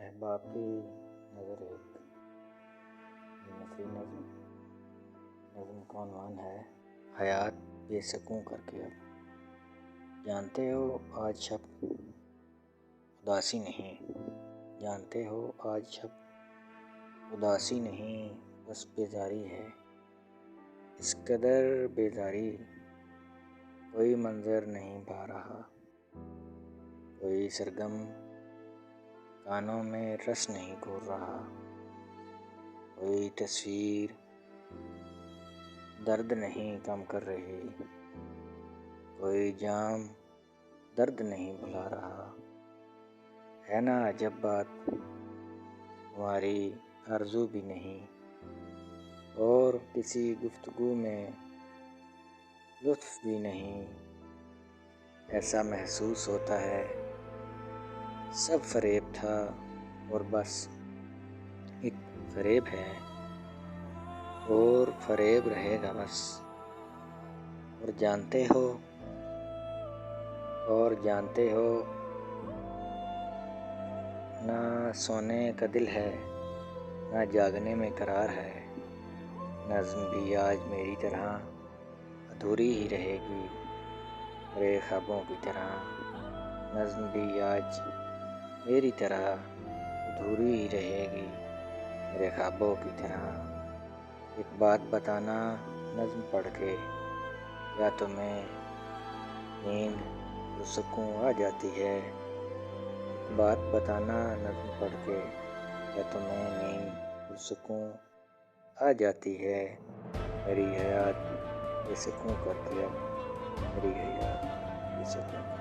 احباب کی نظر ایک نثری نظم کا عنوان ہے حیات بے سکوں کر کے۔ اب جانتے ہو آج شب اداسی نہیں، جانتے ہو آج شب اداسی نہیں، بس بیزاری ہے، اس قدر بیزاری کوئی منظر نہیں پا رہا، کوئی سرگم کانوں میں رس نہیں گھور رہا، کوئی تصویر درد نہیں کم کر رہی، کوئی جام درد نہیں بھلا رہا۔ ہے نا عجب بات، ہماری آرزو بھی نہیں، اور کسی گفتگو میں لطف بھی نہیں۔ ایسا محسوس ہوتا ہے سب فریب تھا اور بس ایک فریب ہے اور فریب رہے گا بس۔ اور جانتے ہو نہ سونے کا دل ہے، نہ جاگنے میں قرار ہے، نظم بھی آج میری طرح ادھوری ہی رہے گی، میرے خوابوں کی طرح۔ نظم بھی آج میری طرح ادھوری ہی رہے گی، میرے خوابوں کی طرح۔ ایک بات بتانا نظم پڑھ کے، یا تمہیں نیند پرسکون آ جاتی ہے؟ ایک بات بتانا نظم پڑھ کے، یا تمہیں نیند پرسکون آ جاتی ہے؟ میری حیات بے سکوں کر کے، اب میری حیات بے سکوں۔